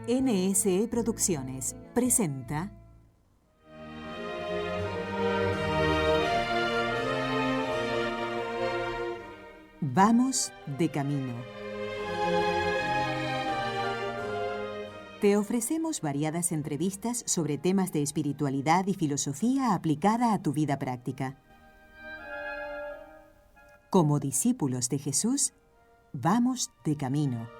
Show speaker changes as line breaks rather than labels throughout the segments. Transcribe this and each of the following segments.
NSE Producciones presenta Vamos de camino. Te ofrecemos variadas entrevistas sobre temas de espiritualidad y filosofía aplicada a tu vida práctica. Como discípulos de Jesús, vamos de camino.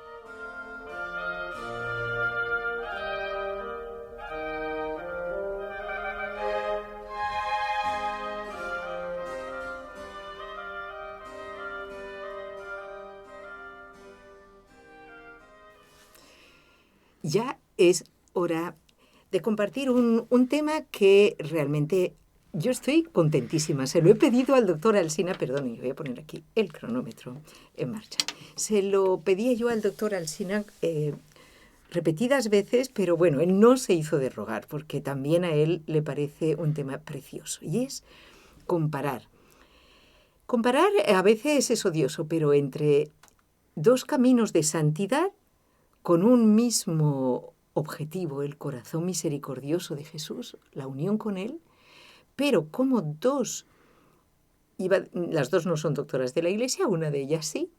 Ya es hora de compartir un tema que realmente yo estoy contentísima. Se lo he pedido al doctor Alsina, perdón, y voy a poner aquí el cronómetro en marcha. Se lo pedía yo al doctor Alsina repetidas veces, pero bueno, él no se hizo de rogar, porque también a él le parece un tema precioso, y es comparar. Comparar a veces es odioso, pero entre dos caminos de santidad con un mismo objetivo, el corazón misericordioso de Jesús, la unión con Él, pero como las dos no son doctoras de la Iglesia, una de ellas sí,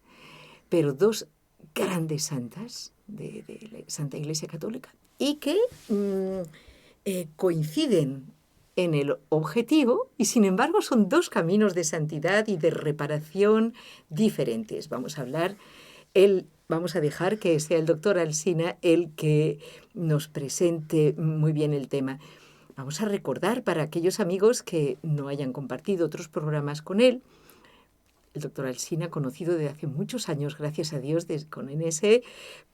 pero dos grandes santas de la Santa Iglesia Católica, y que coinciden en el objetivo, y sin embargo son dos caminos de santidad y de reparación diferentes. Vamos a dejar que sea el doctor Alsina el que nos presente muy bien el tema. Vamos a recordar para aquellos amigos que no hayan compartido otros programas con él, el doctor Alsina, conocido desde hace muchos años, gracias a Dios, con NSE,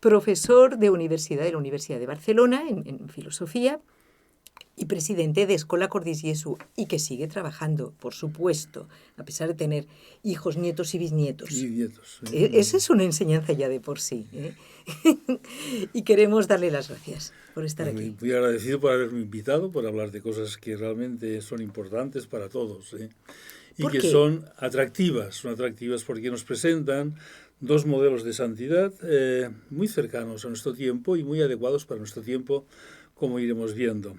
profesor de la Universidad de Barcelona en filosofía, y presidente de Escola Cordis Jesu, y que sigue trabajando, por supuesto, a pesar de tener hijos, nietos y bisnietos.
Y nietos.
Esa es una enseñanza ya de por sí. Y queremos darle las gracias por estar aquí.
Muy agradecido por haberme invitado, por hablar de cosas que realmente son importantes para todos. Y que son atractivas porque nos presentan dos modelos de santidad muy cercanos a nuestro tiempo y muy adecuados para nuestro tiempo, como iremos viendo.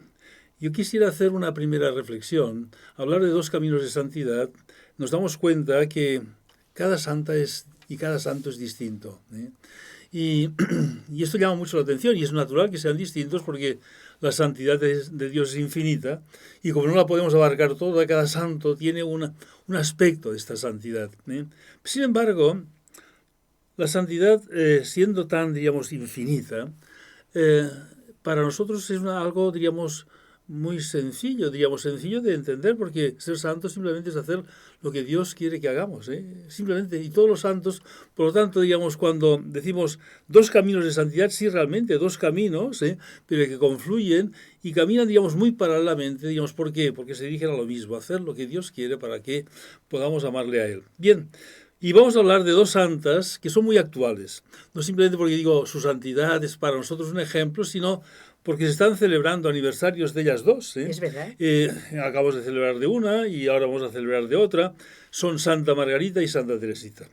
Yo quisiera hacer una primera reflexión. Hablar de dos caminos de santidad, nos damos cuenta que cada santo es distinto. Y esto llama mucho la atención, y es natural que sean distintos porque la santidad de Dios es infinita, y como no la podemos abarcar toda, cada santo tiene un aspecto de esta santidad. Sin embargo, la santidad, siendo tan, infinita, para nosotros es algo, muy sencillo de entender, porque ser santo simplemente es hacer lo que Dios quiere que hagamos, simplemente, y todos los santos, por lo tanto, cuando decimos dos caminos de santidad, sí, realmente dos caminos, pero que confluyen y caminan, muy paralelamente, ¿por qué? Porque se dirigen a lo mismo, hacer lo que Dios quiere para que podamos amarle a Él. Bien, y vamos a hablar de dos santas que son muy actuales, no simplemente porque su santidad es para nosotros un ejemplo, sino porque se están celebrando aniversarios de ellas dos.
Es verdad.
Acabamos de celebrar de una y ahora vamos a celebrar de otra. Son Santa Margarita y Santa Teresita.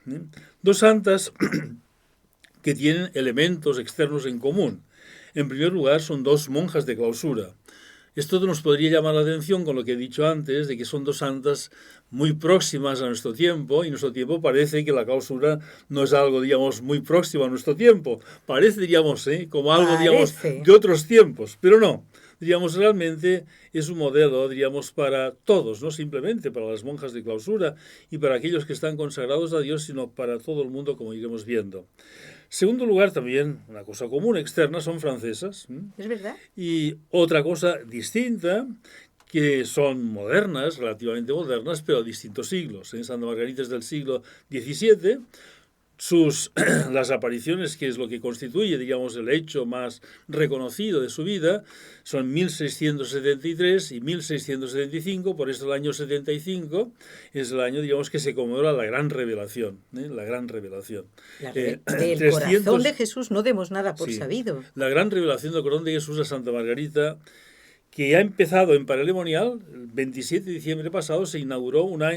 Dos santas que tienen elementos externos en común. En primer lugar, son dos monjas de clausura. Esto nos podría llamar la atención con lo que he dicho antes, de que son dos santas muy próximas a nuestro tiempo, y nuestro tiempo parece que la clausura no es algo, muy próximo a nuestro tiempo. Parece, como algo, de otros tiempos, pero no. Realmente es un modelo, para todos, no simplemente para las monjas de clausura y para aquellos que están consagrados a Dios, sino para todo el mundo, como iremos viendo. Segundo lugar, también, una cosa común externa, son francesas.
Es verdad.
Y otra cosa distinta, que son modernas, relativamente modernas, pero a distintos siglos. Santa Margarita es del siglo XVII. Las apariciones, que es lo que constituye, el hecho más reconocido de su vida, son 1673 y 1675, por eso el año 75 es el año, que se conmemora la gran revelación, la gran revelación.
Del corazón de Jesús no demos nada por sabido.
La gran revelación del corazón de Jesús a Santa Margarita, que ha empezado en Parelemonial, el 27 de diciembre pasado se inauguró una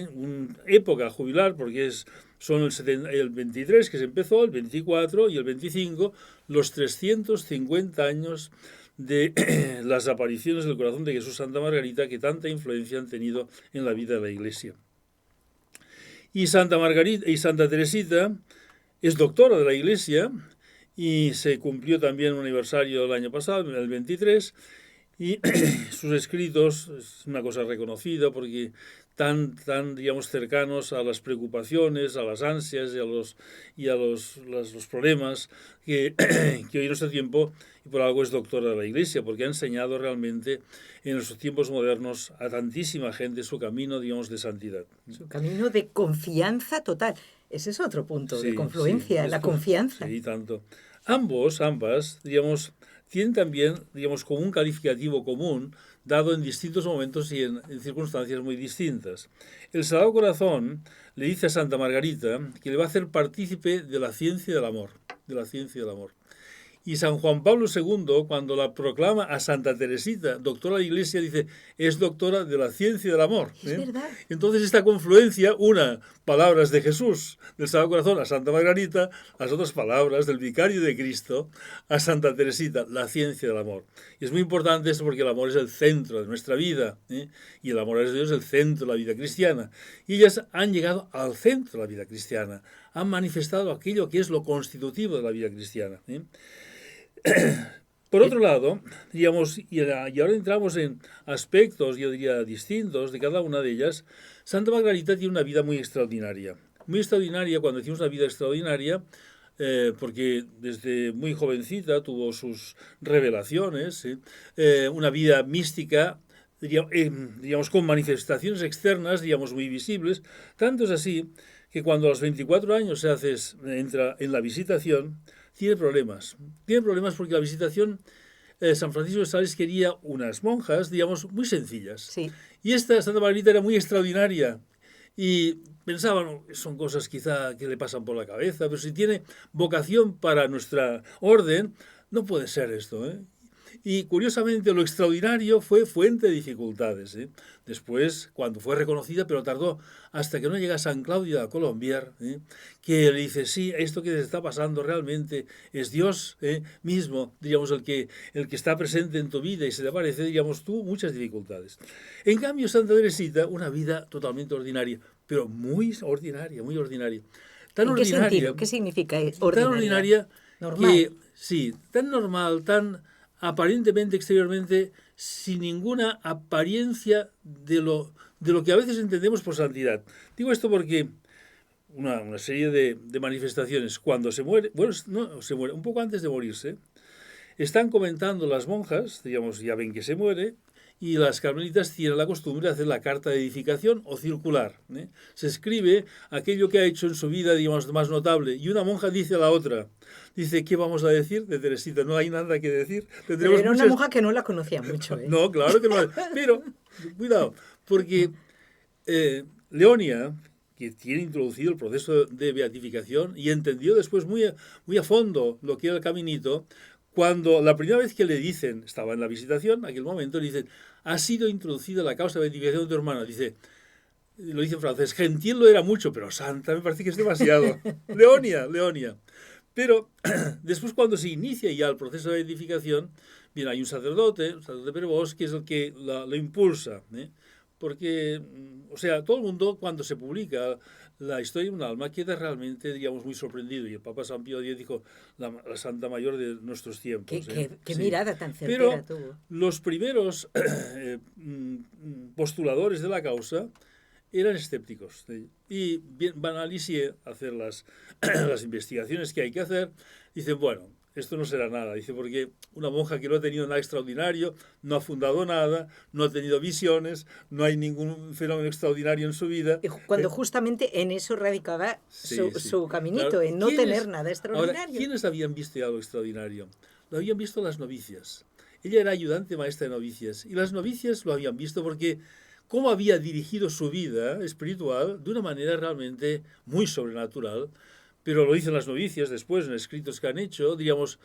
época jubilar, porque es Son el 23 que se empezó, el 24 y el 25, los 350 años de las apariciones del corazón de Jesús Santa Margarita, que tanta influencia han tenido en la vida de la Iglesia. Y Santa Margarita y Santa Teresita es doctora de la Iglesia y se cumplió también un aniversario el año pasado, el 23, y sus escritos es una cosa reconocida porque tan digamos, cercanos a las preocupaciones, a las ansias y a los problemas que hoy en nuestro tiempo, y por algo es doctora de la Iglesia, porque ha enseñado realmente en nuestros tiempos modernos a tantísima gente su camino, digamos, de santidad.
Su camino de confianza total. Ese es otro punto de confluencia,
sí,
la confianza.
Sí, tanto. Ambas, digamos, tienen también, digamos, como un calificativo común, dado en distintos momentos y en circunstancias muy distintas. El Sagrado Corazón le dice a Santa Margarita que le va a hacer partícipe de la ciencia del amor, Y San Juan Pablo II, cuando la proclama a Santa Teresita, doctora de la Iglesia, dice, es doctora de la ciencia del amor.
Es verdad.
Entonces esta confluencia, palabras de Jesús, del Sagrado Corazón, a Santa Margarita, las otras palabras del Vicario de Cristo, a Santa Teresita, la ciencia del amor. Y es muy importante esto porque el amor es el centro de nuestra vida, y el amor de Dios es el centro de la vida cristiana. Y ellas han llegado al centro de la vida cristiana, han manifestado aquello que es lo constitutivo de la vida cristiana. Por otro lado, digamos, y ahora entramos en aspectos, yo diría, distintos de cada una de ellas. Santa Margarita tiene una vida muy extraordinaria. Muy extraordinaria, cuando decimos una vida extraordinaria, porque desde muy jovencita tuvo sus revelaciones, una vida mística, digamos, con manifestaciones externas, digamos, muy visibles. Tanto es así que cuando a los 24 años entra en la visitación, tiene problemas porque la visitación, San Francisco de Sales quería unas monjas, digamos, muy sencillas.
Sí.
Y esta Santa Margarita era muy extraordinaria. Y pensaban, son cosas quizá que le pasan por la cabeza, pero si tiene vocación para nuestra orden, no puede ser esto, Y curiosamente lo extraordinario fue fuente de dificultades. Después, cuando fue reconocida, pero tardó hasta que no llega San Claudio de Colombier, que le dice, sí, esto que te está pasando realmente es Dios mismo, digamos, el que está presente en tu vida y se te aparece, digamos, tuvo muchas dificultades. En cambio, Santa Teresita, una vida totalmente ordinaria, pero muy ordinaria, muy ordinaria.
¿En qué sentido? ¿Qué significa ordinaria?
Tan ordinaria
normal.
Que, sí, tan normal, tan aparentemente, exteriormente, sin ninguna apariencia de lo que a veces entendemos por santidad. Digo esto porque una serie de manifestaciones, cuando se muere, un poco antes de morirse, están comentando las monjas, digamos, ya ven que se muere, y las carmelitas tienen la costumbre de hacer la carta de edificación o circular. Se escribe aquello que ha hecho en su vida, digamos, más notable, y una monja dice a la otra, dice, ¿qué vamos a decir de Teresita? No hay nada que decir.
Pero era una monja que no la conocía mucho.
No, claro que no. Pero, cuidado, porque Leonia, que tiene introducido el proceso de beatificación y entendió después muy a fondo lo que era el caminito, cuando la primera vez que le dicen, estaba en la visitación, en aquel momento le dicen, ha sido introducida la causa de beatificación de tu hermana. Lo dice en francés, gentil lo era mucho, pero santa me parece que es demasiado. Leonia. Pero después cuando se inicia ya el proceso de beatificación, bien, hay un sacerdote prevos, que es el que lo impulsa, porque, o sea, todo el mundo cuando se publica la historia de un alma queda realmente, digamos, muy sorprendido. Y el Papa San Pío X dijo la Santa Mayor de nuestros tiempos.
Qué mirada tan certera tuvo.
Los primeros postuladores de la causa eran escépticos. Y van a Lisieux a hacer las investigaciones que hay que hacer. Dicen, bueno, esto no será nada. Dice, porque una monja que no ha tenido nada extraordinario, no ha fundado nada, no ha tenido visiones, no hay ningún fenómeno extraordinario en su vida.
Cuando justamente en eso radicaba su caminito, claro, en no tener nada extraordinario.
Ahora, ¿quiénes habían visto algo extraordinario? Lo habían visto las novicias. Ella era ayudante maestra de novicias. Y las novicias lo habían visto porque cómo había dirigido su vida espiritual de una manera realmente muy sobrenatural. Pero lo dicen las novicias después en escritos que han hecho, digamos,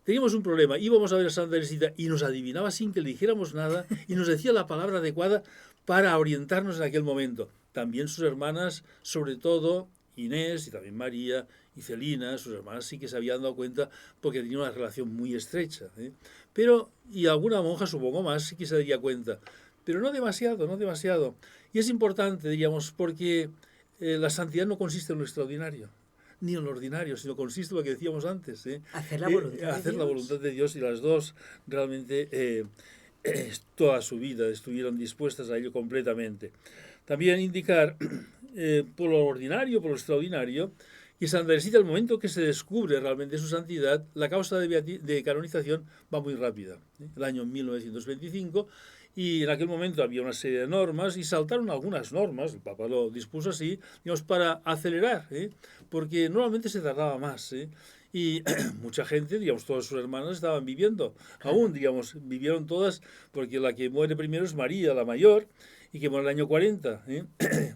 teníamos un problema, íbamos a ver a Santa Teresita y nos adivinaba sin que le dijéramos nada y nos decía la palabra adecuada para orientarnos en aquel momento. También sus hermanas, sobre todo, Inés y también María y Celina, sus hermanas, sí que se habían dado cuenta porque tenían una relación muy estrecha. Pero, y alguna monja, supongo más, sí que se daría cuenta. Pero no demasiado, no demasiado. Y es importante, diríamos, porque la santidad no consiste en lo extraordinario, ni en lo ordinario, sino consiste en lo que decíamos antes.
Hacer la voluntad de
hacer
Dios.
La voluntad de Dios, y las dos realmente toda su vida estuvieron dispuestas a ello completamente. También indicar por lo ordinario, por lo extraordinario, que Santa Teresita, al momento que se descubre realmente su santidad, la causa de canonización va muy rápida. El año 1925, y en aquel momento había una serie de normas y saltaron algunas normas, el Papa lo dispuso así, digamos, para acelerar, porque normalmente se tardaba más. Y mucha gente, digamos, todas sus hermanas estaban viviendo, aún, digamos, vivieron todas, porque la que muere primero es María, la mayor, y que muere en el año 40.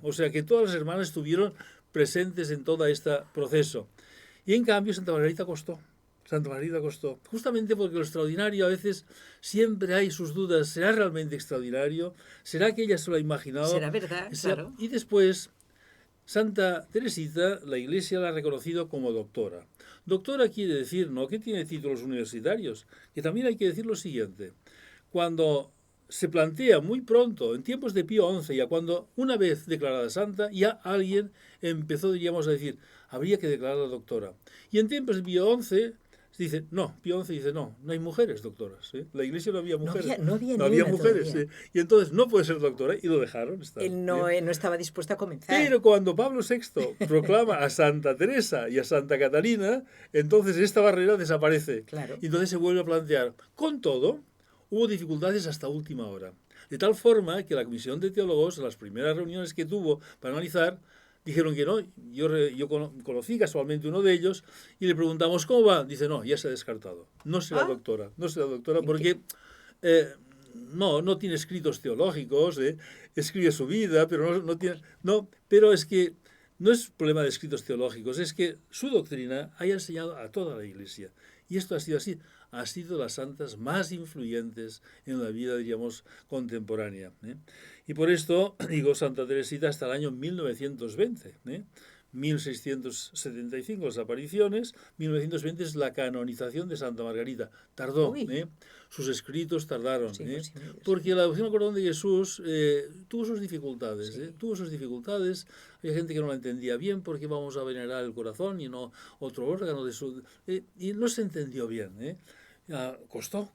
O sea que todas las hermanas estuvieron presentes en todo este proceso. Y en cambio Santa Margarita costó. Santa Margarita costó. Justamente porque lo extraordinario a veces siempre hay sus dudas. ¿Será realmente extraordinario? ¿Será que ella se lo ha imaginado?
¿Será verdad? Claro.
Y después, Santa Teresita, la Iglesia la ha reconocido como doctora. Doctora quiere decir no que tiene títulos universitarios, que también hay que decir lo siguiente. Cuando se plantea muy pronto, en tiempos de Pío XI, ya cuando una vez declarada santa, ya alguien empezó, diríamos, a decir, habría que declararla doctora. Y en tiempos de Pío XI dice, no, Pío XI dice, no hay mujeres doctoras. La Iglesia no había mujeres.
No había
mujeres. Y entonces no puede ser doctora, y lo dejaron estar.
Él no estaba dispuesto a comenzar.
Pero cuando Pablo VI proclama a Santa Teresa y a Santa Catalina, entonces esta barrera desaparece.
Claro.
Y entonces se vuelve a plantear. Con todo, hubo dificultades hasta última hora. De tal forma que la Comisión de Teólogos, en las primeras reuniones que tuvo para analizar, dijeron que no. Yo conocí casualmente uno de ellos y le preguntamos cómo va. Dice, no, ya se ha descartado. No será doctora. No será doctora porque no tiene escritos teológicos, escribe su vida, pero no tiene... No, pero es que no es problema de escritos teológicos, es que su doctrina haya enseñado a toda la Iglesia. Y esto ha sido así. Ha sido las santas más influyentes en la vida, diríamos, contemporánea. Y por esto, digo, Santa Teresita hasta el año 1920. 1675 las apariciones, 1920 es la canonización de Santa Margarita. Tardó, sus escritos tardaron,
sí,
porque la devoción al corazón de Jesús tuvo sus dificultades, tuvo sus dificultades. Hay gente que no la entendía bien porque vamos a venerar el corazón y no otro órgano de su... y no se entendió bien, costó,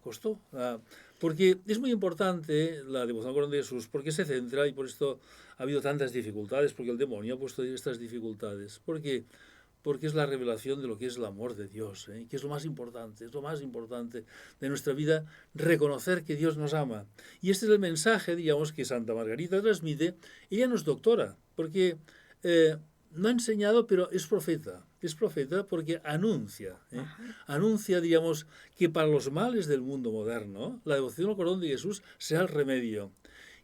porque es muy importante la devoción al corazón de Jesús, porque se centra, y por esto ha habido tantas dificultades, porque el demonio ha puesto estas dificultades, porque es la revelación de lo que es el amor de Dios, que es lo más importante de nuestra vida, reconocer que Dios nos ama. Y este es el mensaje, digamos, que Santa Margarita transmite. Ella no es doctora, porque no ha enseñado, pero es profeta. Es profeta porque anuncia, digamos, que para los males del mundo moderno, la devoción al corazón de Jesús sea el remedio.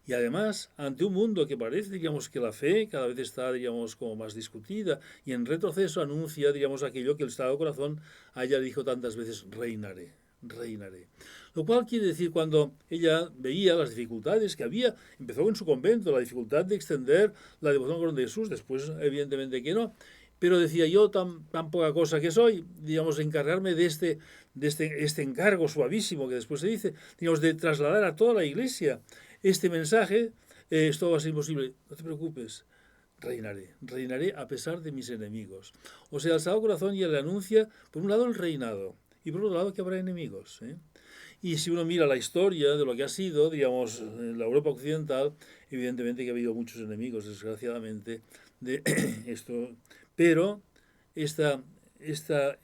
Y además, ante un mundo que parece, digamos, que la fe cada vez está, digamos, como más discutida y en retroceso, anuncia, digamos, aquello que el Sagrado Corazón a ella dijo tantas veces, reinaré. Lo cual quiere decir, cuando ella veía las dificultades que había, empezó en su convento, la dificultad de extender la devoción al corazón de Jesús, después evidentemente que no, pero decía, yo tan poca cosa que soy, digamos, encargarme de este encargo suavísimo que después se dice, digamos, de trasladar a toda la Iglesia este mensaje, esto va a ser imposible. No te preocupes, reinaré a pesar de mis enemigos. O sea, el Sagrado Corazón ya le anuncia, por un lado, el reinado, y por otro lado, que habrá enemigos. Y si uno mira la historia de lo que ha sido, digamos, en la Europa occidental, evidentemente que ha habido muchos enemigos, desgraciadamente, de esto. Pero este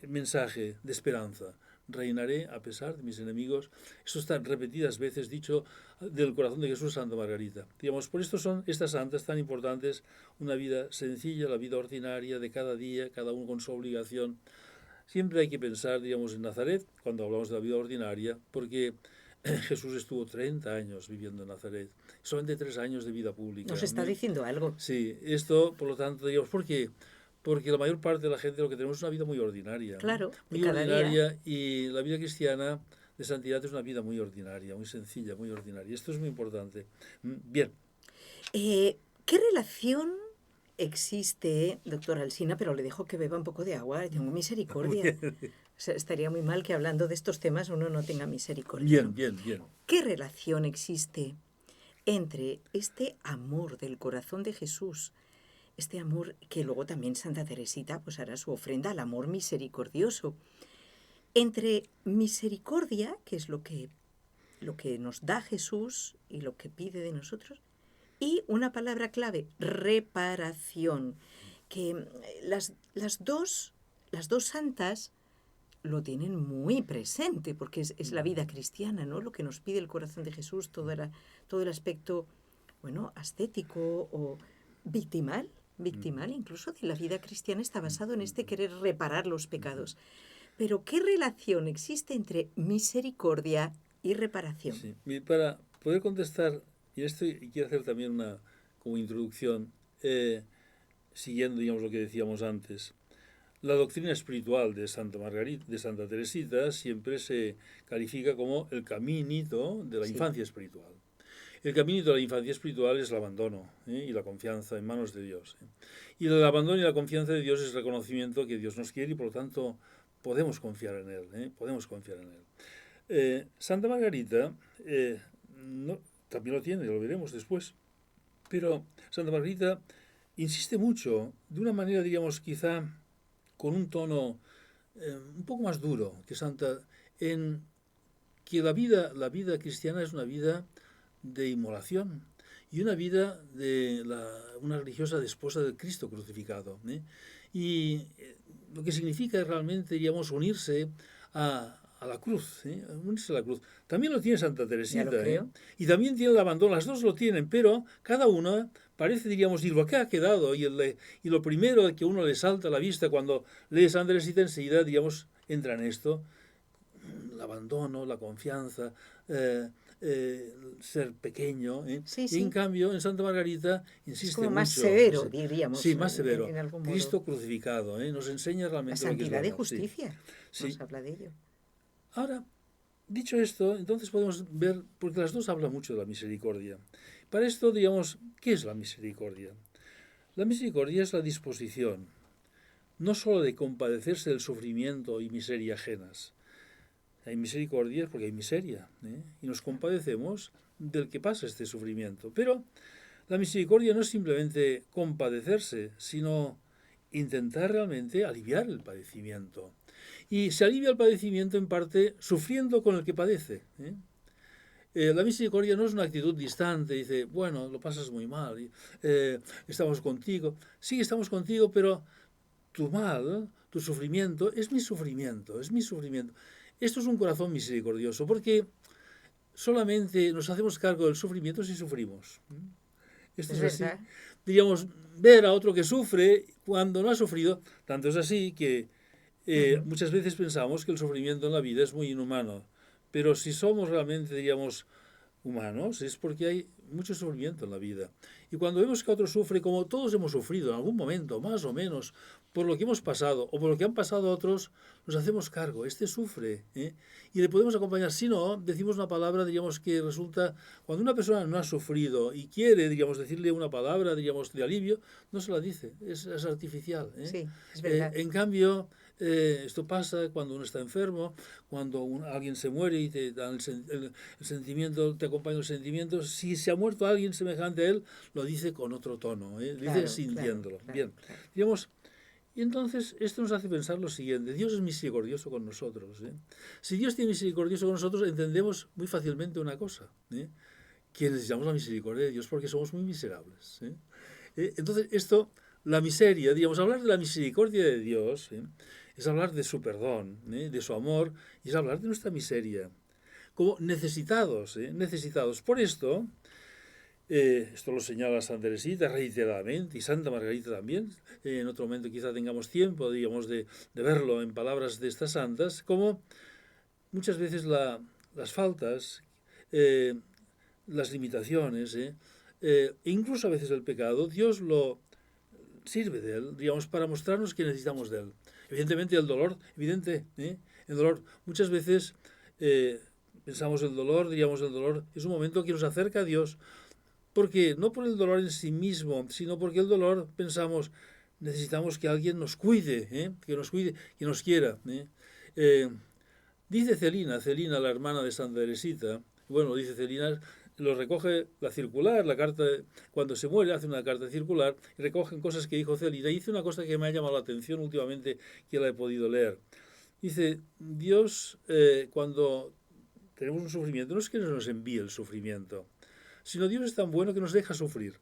mensaje de esperanza, reinaré a pesar de mis enemigos, eso está repetidas veces dicho del corazón de Jesús Santa Margarita. Digamos, por esto son estas santas tan importantes, una vida sencilla, la vida ordinaria de cada día, cada uno con su obligación. Siempre hay que pensar, digamos, en Nazaret, cuando hablamos de la vida ordinaria, porque Jesús estuvo 30 años viviendo en Nazaret, solamente 3 años de vida pública.
¿Nos está diciendo algo?
Sí, esto, por lo tanto, digamos, ¿por qué? Porque la mayor parte de la gente lo que tenemos es una vida muy ordinaria.
Claro,
muy ordinaria, y la vida cristiana de santidad es una vida muy ordinaria, muy sencilla, muy ordinaria. Esto es muy importante. Bien.
¿Qué relación existe, doctor Alsina, pero le dejo que beba un poco de agua, tengo misericordia. O sea, estaría muy mal que hablando de estos temas uno no tenga misericordia.
Bien,
¿no?
bien, bien.
¿Qué relación existe entre este amor del corazón de Jesús, este amor que luego también Santa Teresita pues hará su ofrenda al amor misericordioso, entre misericordia, que es lo que nos da Jesús y lo que pide de nosotros, y una palabra clave, reparación, que las dos santas lo tienen muy presente, porque es la vida cristiana, ¿no? Lo que nos pide el corazón de Jesús, todo el aspecto, bueno, ascético o victimal incluso de la vida cristiana está basado en este querer reparar los pecados. Pero ¿qué relación existe entre misericordia y reparación?
Sí. Y para poder contestar, y esto quiero hacer también una como introducción, siguiendo, digamos, lo que decíamos antes. La doctrina espiritual de Santa Margarita, de Santa Teresita, siempre se califica como el caminito de la infancia espiritual. El caminito de la infancia espiritual es el abandono y la confianza en manos de Dios. Y el abandono y la confianza de Dios es el reconocimiento que Dios nos quiere y por lo tanto podemos confiar en Él. Podemos confiar en Él. Santa Margarita también lo tiene, lo veremos después. Pero Santa Margarita insiste mucho, de una manera, digamos, quizá con un tono un poco más duro que Santa, en que la vida cristiana es una vida de inmolación y una vida de una religiosa de esposa del Cristo crucificado. Y lo que significa realmente, digamos, unirse a la cruz, unirse a la cruz. También lo tiene Santa Teresita, y también tiene el abandono, las dos lo tienen, pero cada una parece, diríamos, y lo que ha quedado, y lo primero que uno le salta a la vista cuando lee Santa Teresita, enseguida, digamos, entra en esto, el abandono, la confianza, ser pequeño. Y en cambio, en Santa Margarita insiste
es como
mucho.
Más severo, diríamos.
Sí, más severo.
En algún modo.
Cristo crucificado, nos enseña realmente
la santidad
lo que es
de justicia.
Sí.
Nos habla de ello.
Ahora, dicho esto, entonces podemos ver, porque las dos hablan mucho de la misericordia. Para esto, digamos, ¿qué es la misericordia? La misericordia es la disposición, no sólo de compadecerse del sufrimiento y miseria ajenas. Hay misericordia porque hay miseria, y nos compadecemos del que pasa este sufrimiento. Pero la misericordia no es simplemente compadecerse, sino intentar realmente aliviar el padecimiento. Y se alivia el padecimiento en parte sufriendo con el que padece. La misericordia no es una actitud distante, dice, bueno, lo pasas muy mal, estamos contigo. Sí, estamos contigo, pero tu mal, tu sufrimiento, es mi sufrimiento, es mi sufrimiento. Esto es un corazón misericordioso, porque solamente nos hacemos cargo del sufrimiento si sufrimos. Esto es así. Diríamos, ver a otro que sufre cuando no ha sufrido, tanto es así que muchas veces pensamos que el sufrimiento en la vida es muy inhumano, pero si somos realmente, digamos, humanos, es porque hay mucho sufrimiento en la vida. Y cuando vemos que otro sufre, como todos hemos sufrido en algún momento, más o menos, por lo que hemos pasado o por lo que han pasado otros, nos hacemos cargo. Este sufre, y le podemos acompañar. Si no, decimos una palabra, digamos, que resulta, cuando una persona no ha sufrido y quiere, digamos, decirle una palabra, digamos, de alivio, no se la dice, es artificial.
Sí, es verdad.
En cambio, esto pasa cuando uno está enfermo, cuando alguien se muere y te dan el sentimiento, te acompaña el sentimiento. Si se ha muerto alguien semejante a él, lo dice con otro tono, lo dice sintiéndolo. Bien, digamos, y entonces esto nos hace pensar lo siguiente: Dios es misericordioso con nosotros. Si Dios tiene misericordioso con nosotros, entendemos muy fácilmente una cosa, que necesitamos la misericordia de Dios porque somos muy miserables. Entonces esto, la miseria, digamos, hablar de la misericordia de Dios, es hablar de su perdón, de su amor, y es hablar de nuestra miseria, como necesitados, necesitados. Por esto, esto lo señala Santa Teresita reiteradamente, y Santa Margarita también. En otro momento quizá tengamos tiempo, digamos, de verlo en palabras de estas santas, como muchas veces las faltas, las limitaciones, e incluso a veces el pecado, Dios lo sirve de él, digamos, para mostrarnos que necesitamos de él. Evidentemente el dolor, el dolor, muchas veces pensamos el dolor, digamos, el dolor es un momento que nos acerca a Dios. Porque no por el dolor en sí mismo, sino porque el dolor, pensamos, necesitamos que alguien nos cuide, que nos cuide, que nos quiera. Dice Celina, la hermana de Santa Teresita, bueno, dice Celina, lo recoge la circular, la carta, cuando se muere hace una carta circular, y recogen cosas que dijo Celina, y dice una cosa que me ha llamado la atención últimamente, que la he podido leer. Dice, Dios, cuando tenemos un sufrimiento, no es que nos envíe el sufrimiento, sino Dios es tan bueno que nos deja sufrir.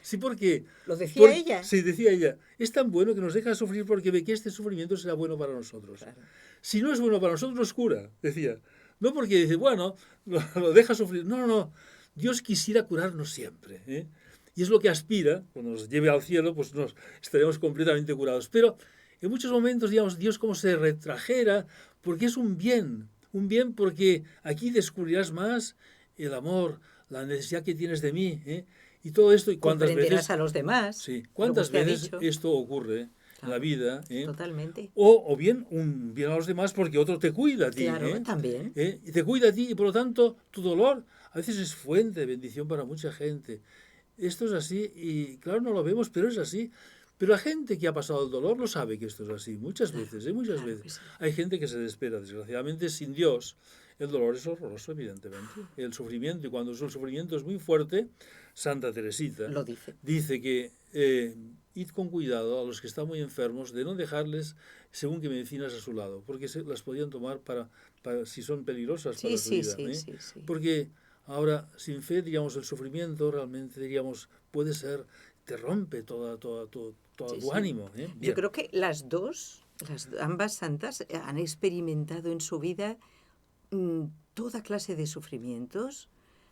Sí, porque...
¿Lo decía ella?
Sí, decía ella. Es tan bueno que nos deja sufrir porque ve que este sufrimiento será bueno para nosotros. Claro. Si no es bueno para nosotros, nos cura, decía. No porque dice, bueno, lo deja sufrir. No, no, no. Dios quisiera curarnos siempre. Y es lo que aspira, cuando nos lleve al cielo, pues nos estaremos completamente curados. Pero en muchos momentos, digamos, Dios como se retrajera, porque es un bien porque aquí descubrirás más el amor, la necesidad que tienes de mí, y todo esto. Y
cuántas veces a los demás.
Sí, cuántas veces esto ocurre en la vida.
Totalmente.
O bien un bien a los demás porque otro te cuida a ti.
Claro, también.
Y te cuida a ti y por lo tanto tu dolor a veces es fuente de bendición para mucha gente. Esto es así y claro, no lo vemos, pero es así. Pero la gente que ha pasado el dolor lo sabe que esto es así, muchas veces, muchas veces. Sí. Hay gente que se desespera, desgraciadamente, sin Dios. El dolor es horroroso, evidentemente. El sufrimiento, y cuando el sufrimiento es muy fuerte, Santa Teresita
lo
dice que id con cuidado a los que están muy enfermos de no dejarles según que medicinas a su lado, porque las podían tomar para si son peligrosas para su vida.
Sí.
Porque ahora, sin fe, digamos, el sufrimiento realmente, diríamos, puede ser, te rompe todo tu ánimo.
Yo creo que ambas santas han experimentado en su vida toda clase de sufrimientos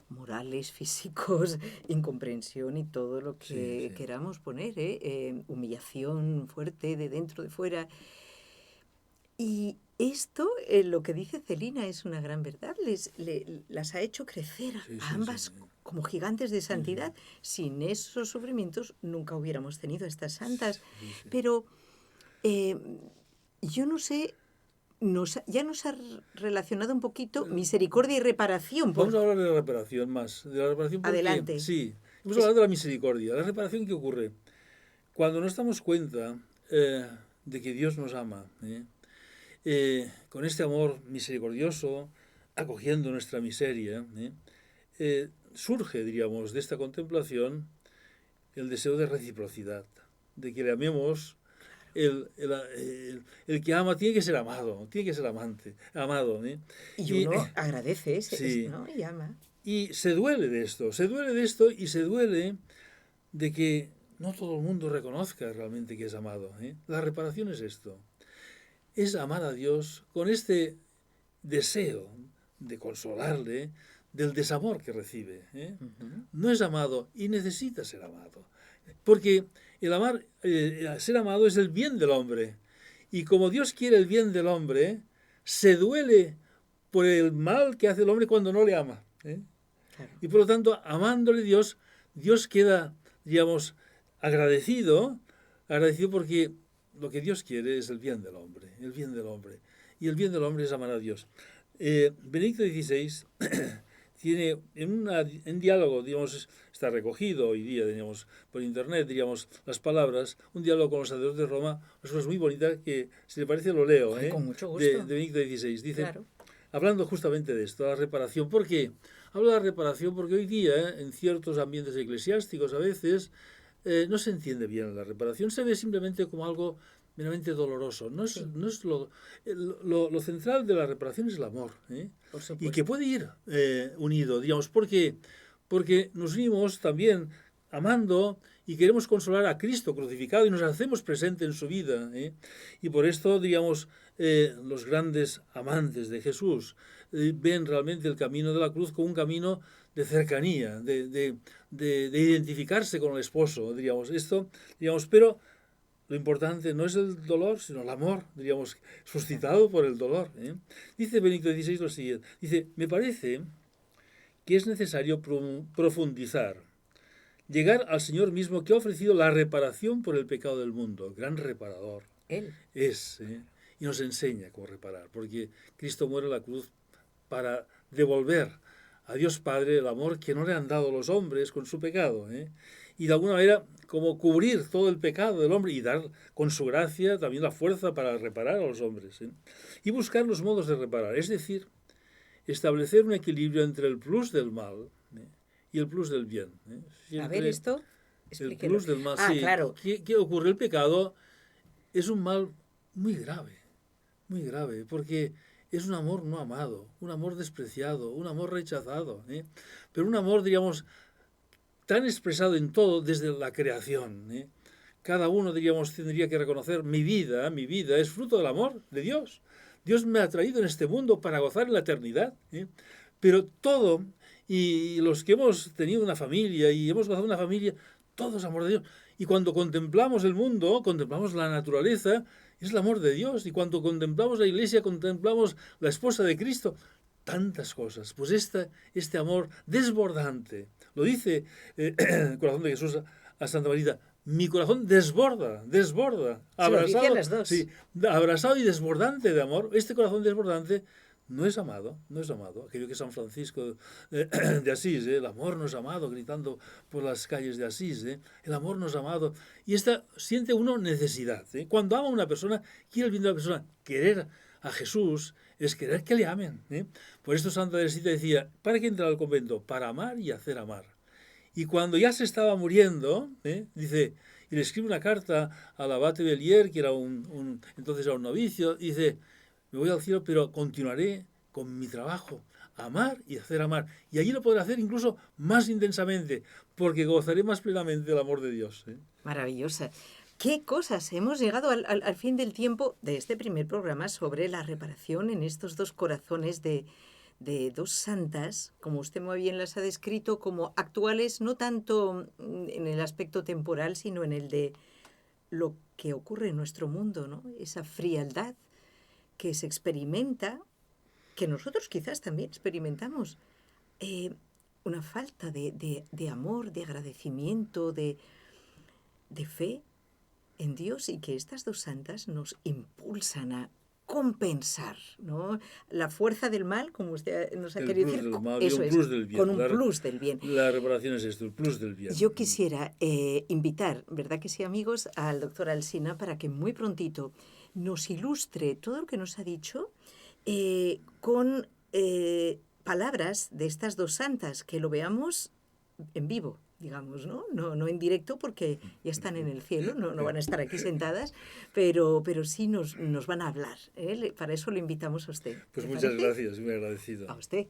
morales, físicos, incomprensión y todo lo que queramos poner, humillación fuerte de dentro, de fuera. Y esto, lo que dice Celina, es una gran verdad. Las ha hecho crecer a ambas como gigantes de santidad. Sin esos sufrimientos nunca hubiéramos tenido estas santas. Pero yo no sé, ya nos ha relacionado un poquito misericordia y reparación.
Vamos a hablar de la reparación más. De la reparación porque,
adelante.
Sí, vamos a hablar de la misericordia. La reparación, ¿qué ocurre? Cuando nos damos cuenta de que Dios nos ama, con este amor misericordioso, acogiendo nuestra miseria, surge, diríamos, de esta contemplación el deseo de reciprocidad, de que le amemos. El que ama tiene que ser amado, tiene que ser amado.
Y uno agradece eso, ¿no? Y ama.
Y se duele de esto y se duele de que no todo el mundo reconozca realmente que es amado. La reparación es esto, es amar a Dios con este deseo de consolarle del desamor que recibe. No es amado y necesita ser amado. Porque ser amado es el bien del hombre. Y como Dios quiere el bien del hombre, se duele por el mal que hace el hombre cuando no le ama. Claro. Y por lo tanto, amándole Dios queda, digamos, agradecido porque lo que Dios quiere es el bien del hombre. Y el bien del hombre es amar a Dios. Benedicto XVI tiene en diálogo, digamos, está recogido hoy día, digamos, por internet, digamos, las palabras, un diálogo con los sacerdotes de Roma, una cosa muy bonita que, si le parece, lo leo,
con mucho gusto.
de Benedicto XVI. Dice,
claro.
Hablando justamente de esto, la reparación. ¿Por qué? Habla de la reparación porque hoy día, en ciertos ambientes eclesiásticos, a veces, no se entiende bien la reparación, se ve simplemente como algo meramente doloroso. No es lo central de la reparación es el amor, y que puede ir unido, digamos, porque nos unimos también amando y queremos consolar a Cristo crucificado y nos hacemos presente en su vida, y por esto, digamos, los grandes amantes de Jesús ven realmente el camino de la cruz como un camino de cercanía, de identificarse con el esposo, diríamos, pero lo importante no es el dolor, sino el amor, diríamos, suscitado por el dolor. Dice Benedicto XVI lo siguiente, dice, me parece que es necesario profundizar, llegar al Señor mismo que ha ofrecido la reparación por el pecado del mundo, el gran reparador.
Él
es, y nos enseña cómo reparar, porque Cristo muere en la cruz para devolver a Dios Padre el amor que no le han dado los hombres con su pecado, ¿eh? Y de alguna manera como cubrir todo el pecado del hombre y dar con su gracia también la fuerza para reparar a los hombres, ¿eh? Y buscar los modos de reparar, es decir, establecer un equilibrio entre el plus del mal, ¿eh? Y el plus del bien, ¿eh?
Siempre a ver, esto,
explíquelo. El plus del mal, sí.
Claro.
¿Qué ocurre? El pecado es un mal muy grave, porque es un amor no amado, un amor despreciado, un amor rechazado, ¿eh? Pero un amor, diríamos, tan expresado en todo desde la creación, ¿eh? Cada uno, diríamos, tendría que reconocer mi vida es fruto del amor de Dios. Dios me ha traído en este mundo para gozar en la eternidad, ¿eh? Pero todo, y los que hemos tenido una familia y hemos gozado una familia, todo es amor de Dios. Y cuando contemplamos el mundo, contemplamos la naturaleza, es el amor de Dios. Y cuando contemplamos la iglesia, contemplamos la esposa de Cristo. Tantas cosas. Pues este amor desbordante, lo dice el corazón de Jesús a Santa Marita, mi corazón desborda, abrazado, sí, abrazado y desbordante de amor. Este corazón desbordante no es amado. Aquello que San Francisco de Asís, el amor no es amado, gritando por las calles de Asís, el amor no es amado. Y siente uno necesidad. Cuando ama a una persona, quiere el bien de la persona. Querer a Jesús es querer que le amen. Por esto Santa Teresita decía, ¿para qué entrar al convento? Para amar y hacer amar. Y cuando ya se estaba muriendo, dice, y le escribe una carta al abate Bellier, que era entonces era un novicio, dice, me voy al cielo, pero continuaré con mi trabajo, amar y hacer amar. Y allí lo podré hacer incluso más intensamente, porque gozaré más plenamente del amor de Dios.
Maravillosa. ¿Qué cosas? Hemos llegado al fin del tiempo de este primer programa sobre la reparación en estos dos corazones de dos santas, como usted muy bien las ha descrito, como actuales, no tanto en el aspecto temporal, sino en el de lo que ocurre en nuestro mundo, ¿no? Esa frialdad que se experimenta, que nosotros quizás también experimentamos, una falta de amor, de agradecimiento, de fe en Dios, y que estas dos santas nos impulsan a compensar, ¿no? La fuerza del mal, como usted nos ha querido decir, eso es, con un plus del bien.
La reparación es esto, el plus del bien.
Yo quisiera invitar, ¿verdad que sí, amigos?, al doctor Alsina para que muy prontito nos ilustre todo lo que nos ha dicho con palabras de estas dos santas, que lo veamos en vivo, digamos, ¿no? No en directo, porque ya están en el cielo, no van a estar aquí sentadas, pero sí nos van a hablar, ¿eh? Para eso lo invitamos a usted.
Pues muchas gracias, muy agradecido.
A usted.